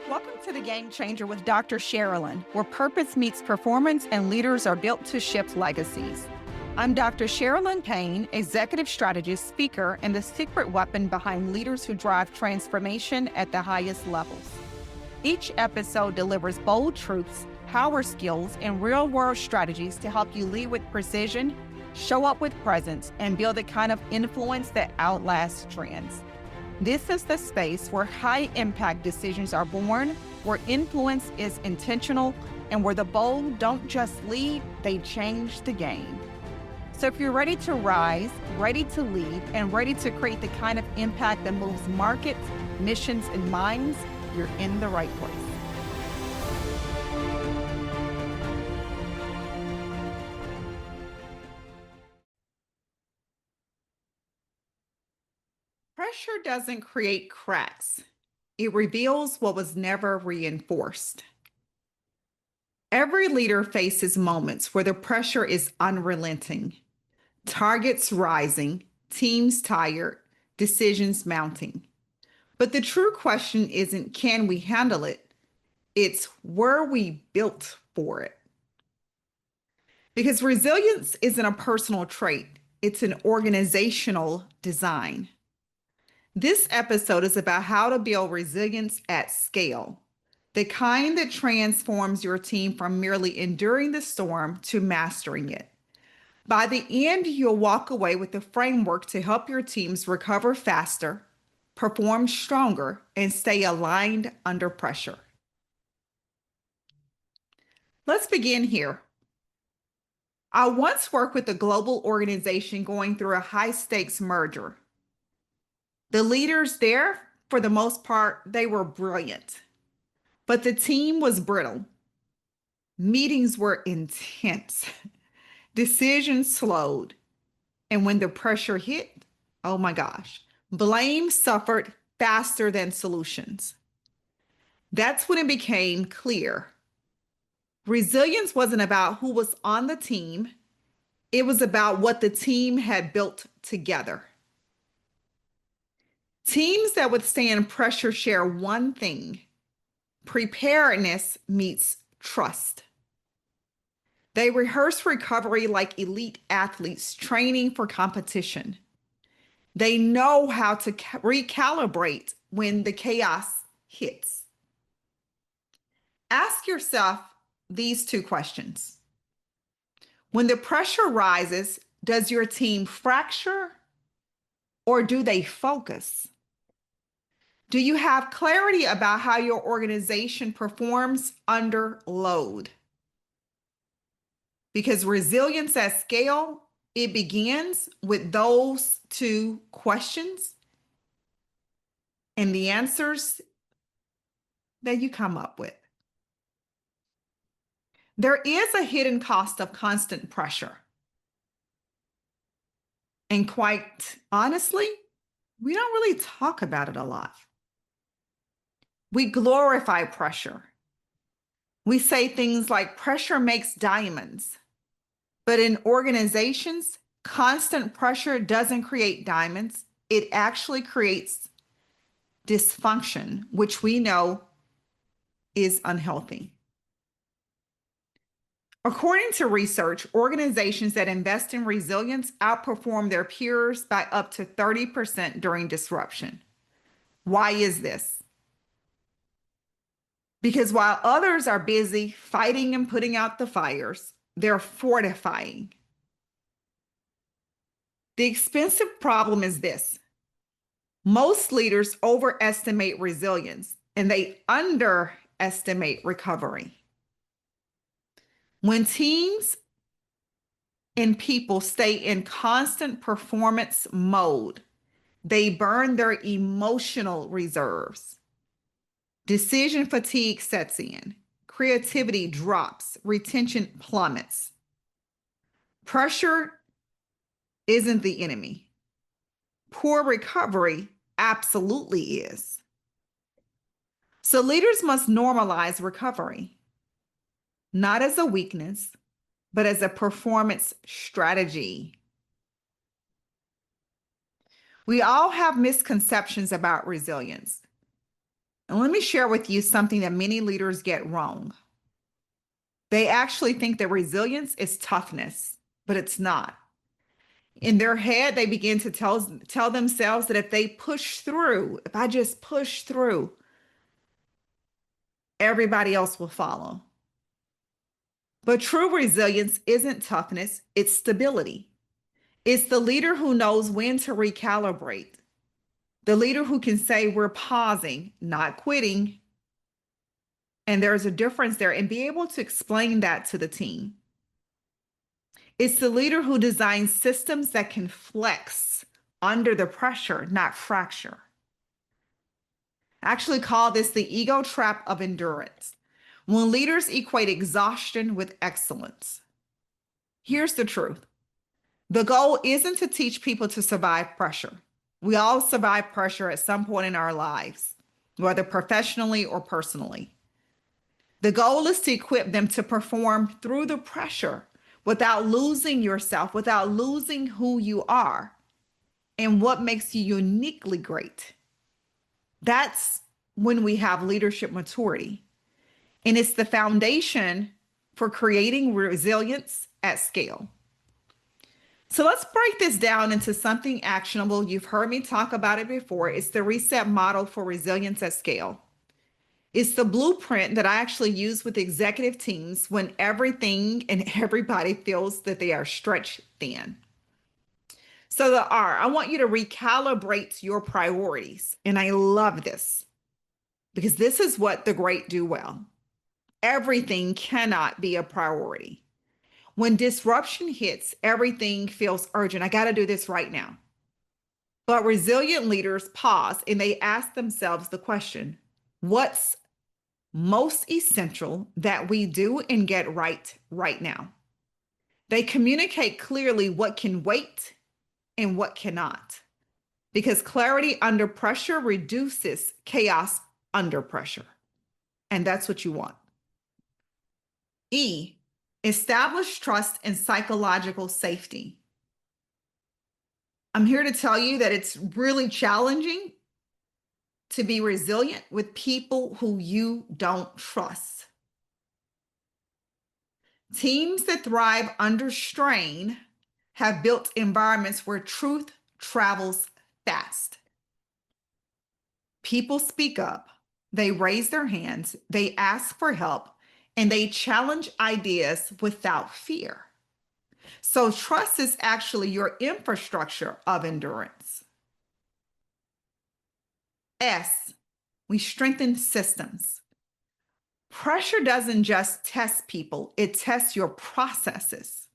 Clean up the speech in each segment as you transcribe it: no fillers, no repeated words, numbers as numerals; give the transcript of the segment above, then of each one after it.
Welcome to The Game Changer with Dr. Sharalyn, where purpose meets performance and leaders are built to shift legacies. I'm Dr. Sharalyn Payne, executive strategist, speaker, and the secret weapon behind leaders who drive transformation at the highest levels. Each episode delivers bold truths, power skills, and real-world strategies to help you lead with precision, show up with presence, and build the kind of influence that outlasts trends. This is the space where high-impact decisions are born, where influence is intentional, and where the bold don't just lead, they change the game. So if you're ready to rise, ready to lead, and ready to create the kind of impact that moves markets, missions, and minds, you're in the right place. Pressure doesn't create cracks. It reveals what was never reinforced. Every leader faces moments where the pressure is unrelenting. Targets rising, teams tired, decisions mounting. But the true question isn't, can we handle it? It's, were we built for it? Because resilience isn't a personal trait, it's an organizational design. This episode is about how to build resilience at scale, the kind that transforms your team from merely enduring the storm to mastering it. By the end, you'll walk away with a framework to help your teams recover faster, perform stronger, and stay aligned under pressure. Let's begin here. I once worked with a global organization going through a high-stakes merger. The leaders there, for the most part, they were brilliant, but the team was brittle. Meetings were intense, decisions slowed, and when the pressure hit, oh my gosh, blame suffered faster than solutions. That's when it became clear. Resilience wasn't about who was on the team, it was about what the team had built together. Teams that withstand pressure share one thing: preparedness meets trust. They rehearse recovery like elite athletes training for competition. They know how to recalibrate when the chaos hits. Ask yourself these two questions. When the pressure rises, does your team fracture or do they focus? Do you have clarity about how your organization performs under load? Because resilience at scale, it begins with those two questions and the answers that you come up with. There is a hidden cost of constant pressure. And quite honestly, we don't really talk about it a lot. We glorify pressure. We say things like pressure makes diamonds. But in organizations, constant pressure doesn't create diamonds. It actually creates dysfunction, which we know is unhealthy. According to research, organizations that invest in resilience outperform their peers by up to 30% during disruption. Why is this? Because while others are busy fighting and putting out the fires, they're fortifying. The expensive problem is this: most leaders overestimate resilience and they underestimate recovery. When teams and people stay in constant performance mode, they burn their emotional reserves. Decision fatigue sets in, creativity drops, retention plummets. Pressure isn't the enemy. Poor recovery absolutely is. So leaders must normalize recovery, not as a weakness, but as a performance strategy. We all have misconceptions about resilience. And let me share with you something that many leaders get wrong. They actually think that resilience is toughness, but it's not. In their head, they begin to tell themselves that if they push through, if I just push through, everybody else will follow. But true resilience isn't toughness, it's stability. It's the leader who knows when to recalibrate, the leader who can say, we're pausing, not quitting. And there's a difference there, and be able to explain that to the team. It's the leader who designs systems that can flex under the pressure, not fracture. I actually call this the ego trap of endurance. When leaders equate exhaustion with excellence. Here's the truth. The goal isn't to teach people to survive pressure. We all survive pressure at some point in our lives, whether professionally or personally. The goal is to equip them to perform through the pressure without losing yourself, without losing who you are and what makes you uniquely great. That's when we have leadership maturity. And it's the foundation for creating resilience at scale. So let's break this down into something actionable. You've heard me talk about it before. It's the reset model for resilience at scale. It's the blueprint that I actually use with executive teams when everything and everybody feels that they are stretched thin. So the R, I want you to recalibrate your priorities. And I love this because this is what the great do well. Everything cannot be a priority. When disruption hits, everything feels urgent. I got to do this right now. But resilient leaders pause and they ask themselves the question, what's most essential that we do and get right now? They communicate clearly what can wait and what cannot, because clarity under pressure reduces chaos under pressure. And that's what you want. E, establish trust and psychological safety. I'm here to tell you that it's really challenging to be resilient with people who you don't trust. Teams that thrive under strain have built environments where truth travels fast. People speak up, they raise their hands, they ask for help, and they challenge ideas without fear. So trust is actually your infrastructure of endurance. S, we strengthen systems. Pressure doesn't just test people, it tests your processes.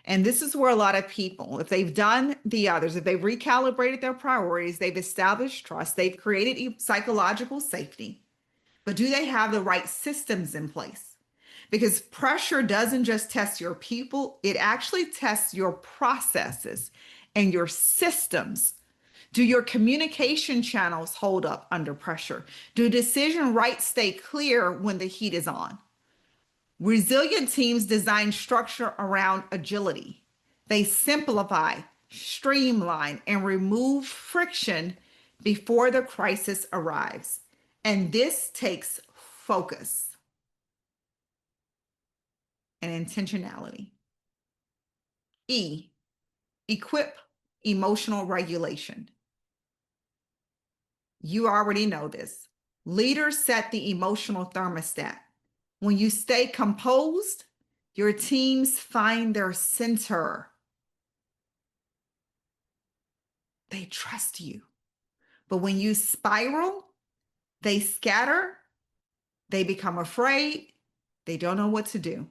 And this is where a lot of people, if they've done the others, if they've recalibrated their priorities, they've established trust, they've created psychological safety, but do they have the right systems in place? Because pressure doesn't just test your people, it actually tests your processes and your systems. Do your communication channels hold up under pressure? Do decision rights stay clear when the heat is on? Resilient teams design structure around agility. They simplify, streamline, and remove friction before the crisis arrives. And this takes focus and intentionality. E, equip emotional regulation. You already know this. Leaders set the emotional thermostat. When you stay composed, your teams find their center. They trust you. But when you spiral, they scatter, they become afraid, they don't know what to do.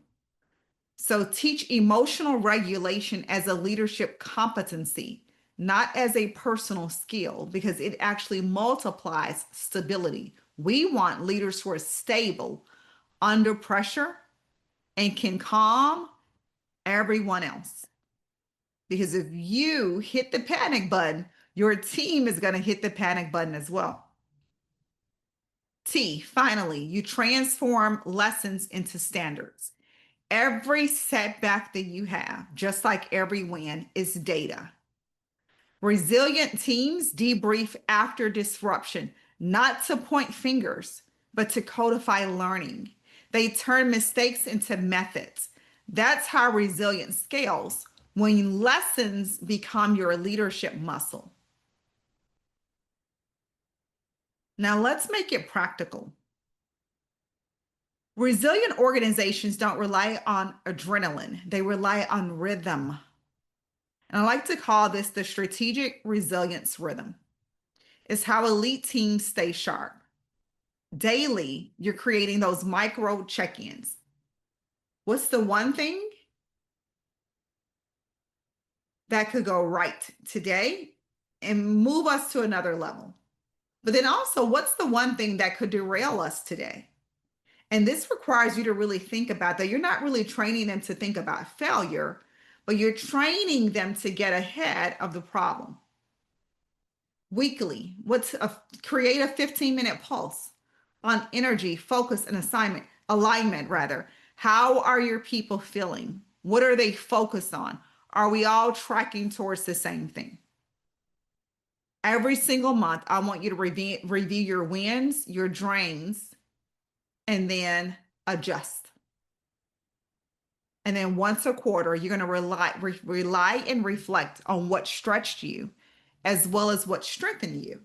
So teach emotional regulation as a leadership competency, not as a personal skill, because it actually multiplies stability. We want leaders who are stable under pressure and can calm everyone else. Because if you hit the panic button, your team is going to hit the panic button as well. T, finally, you transform lessons into standards. Every setback that you have, just like every win, is data. Resilient teams debrief after disruption, not to point fingers, but to codify learning. They turn mistakes into methods. That's how resilience scales when lessons become your leadership muscle. Now, let's make it practical. Resilient organizations don't rely on adrenaline, they rely on rhythm. And I like to call this the strategic resilience rhythm. It's how elite teams stay sharp. Daily, you're creating those micro check ins. What's the one thing that could go right today and move us to another level? But then also, what's the one thing that could derail us today? And this requires you to really think about that. You're not really training them to think about failure, but you're training them to get ahead of the problem. Weekly, create a 15-minute pulse on energy, focus, and alignment rather. How are your people feeling? What are they focused on? Are we all tracking towards the same thing? Every single month, I want you to review your wins, your drains, and then adjust. And then once a quarter, you're going to rely and reflect on what stretched you as well as what strengthened you.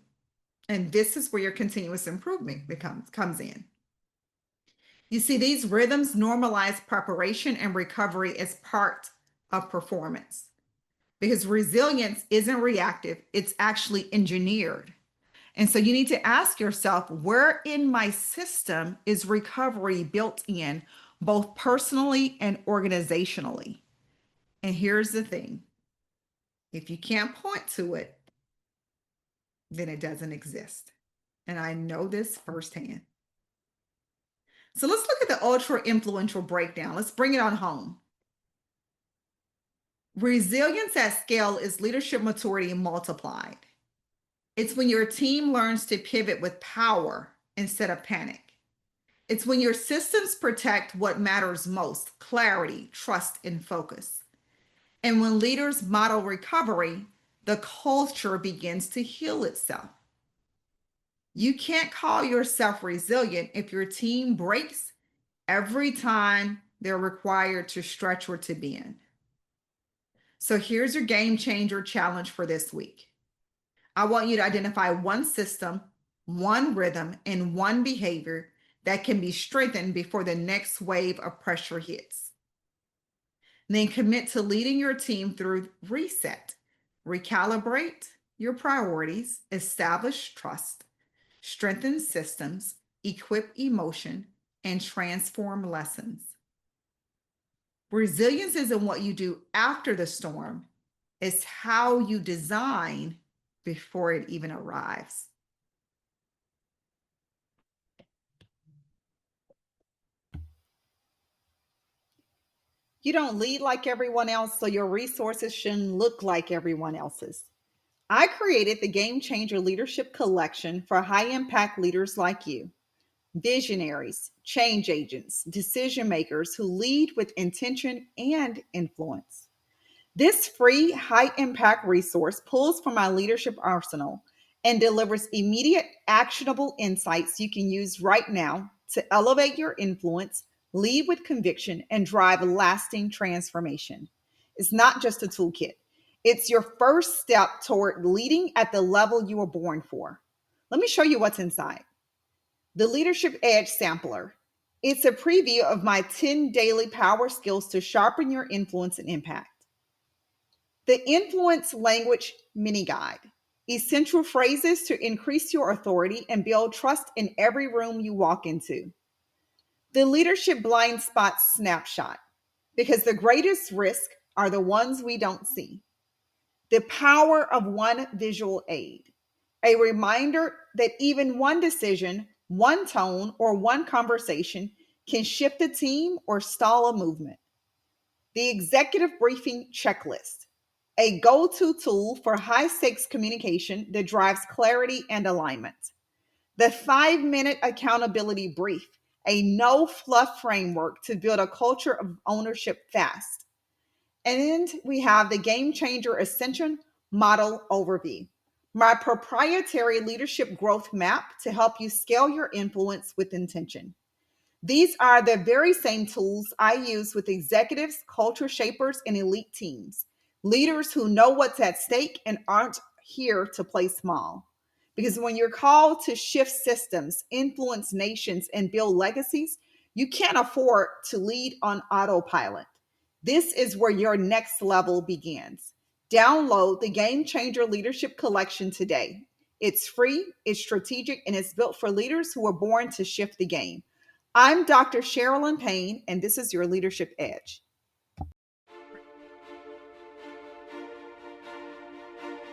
And this is where your continuous improvement comes in. You see, these rhythms normalize preparation and recovery as part of performance because resilience isn't reactive, it's actually engineered. And so you need to ask yourself, where in my system is recovery built in, both personally and organizationally? And here's the thing, if you can't point to it, then it doesn't exist. And I know this firsthand. So let's look at the ultra influential breakdown. Let's bring it on home. Resilience at scale is leadership maturity multiplied. It's when your team learns to pivot with power instead of panic. It's when your systems protect what matters most: clarity, trust, and focus. And when leaders model recovery, the culture begins to heal itself. You can't call yourself resilient if your team breaks every time they're required to stretch or to bend. So here's your game changer challenge for this week. I want you to identify one system, one rhythm, and one behavior that can be strengthened before the next wave of pressure hits. Then commit to leading your team through reset. Recalibrate your priorities, establish trust, strengthen systems, equip emotion, and transform lessons. Resilience isn't what you do after the storm, it's how you design before it even arrives. You don't lead like everyone else, so your resources shouldn't look like everyone else's. I created the Game Changer Leadership Collection for high impact leaders like you, visionaries, change agents, decision makers who lead with intention and influence. This free high impact resource pulls from my leadership arsenal and delivers immediate actionable insights you can use right now to elevate your influence, lead with conviction, and drive lasting transformation. It's not just a toolkit, it's your first step toward leading at the level you were born for. Let me show you what's inside. The Leadership Edge Sampler. It's a preview of my 10 daily power skills to sharpen your influence and impact. The Influence Language Mini Guide. Essential phrases to increase your authority and build trust in every room you walk into. The Leadership Blind Spot Snapshot. Because the greatest risk are the ones we don't see. The Power of One Visual Aid. A reminder that even one decision, one tone, or one conversation can shift a team or stall a movement. The Executive Briefing Checklist, a go-to tool for high-stakes communication that drives clarity and alignment. The 5-minute accountability brief, a no-fluff framework to build a culture of ownership fast. And we have the Game Changer Ascension Model Overview, my proprietary leadership growth map to help you scale your influence with intention. These are the very same tools I use with executives, culture shapers, and elite teams, leaders who know what's at stake and aren't here to play small. Because when you're called to shift systems, influence nations, and build legacies, you can't afford to lead on autopilot. This is where your next level begins. Download the Game Changer Leadership Collection today. It's free, it's strategic, and it's built for leaders who are born to shift the game. I'm Dr. Sharalyn Payne, and this is your Leadership Edge.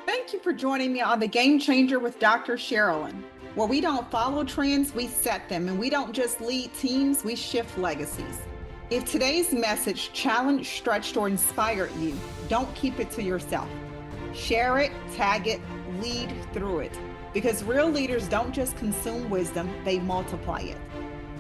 Thank you for joining me on the Game Changer with Dr. Sharalyn, where we don't follow trends, we set them, and we don't just lead teams, we shift legacies. If today's message challenged, stretched, or inspired you, don't keep it to yourself. Share it, tag it, lead through it, because real leaders don't just consume wisdom, they multiply it.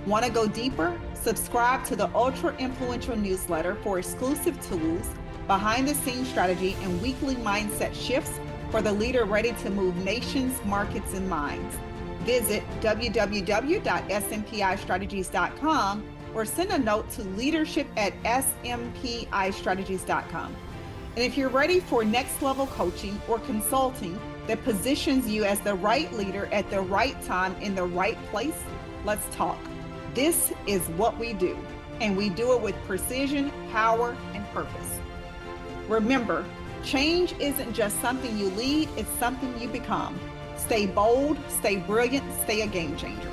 Want to go deeper? Subscribe to the Ultra Influential newsletter for exclusive tools, behind-the-scenes strategy, and weekly mindset shifts for the leader ready to move nations, markets, and minds. Visit www.smpistrategies.com or send a note to leadership@smpistrategies.com. And if you're ready for next level coaching or consulting that positions you as the right leader at the right time in the right place, let's talk. This is what we do, and we do it with precision, power, and purpose. Remember, change isn't just something you lead, it's something you become. Stay bold, stay brilliant, stay a game changer.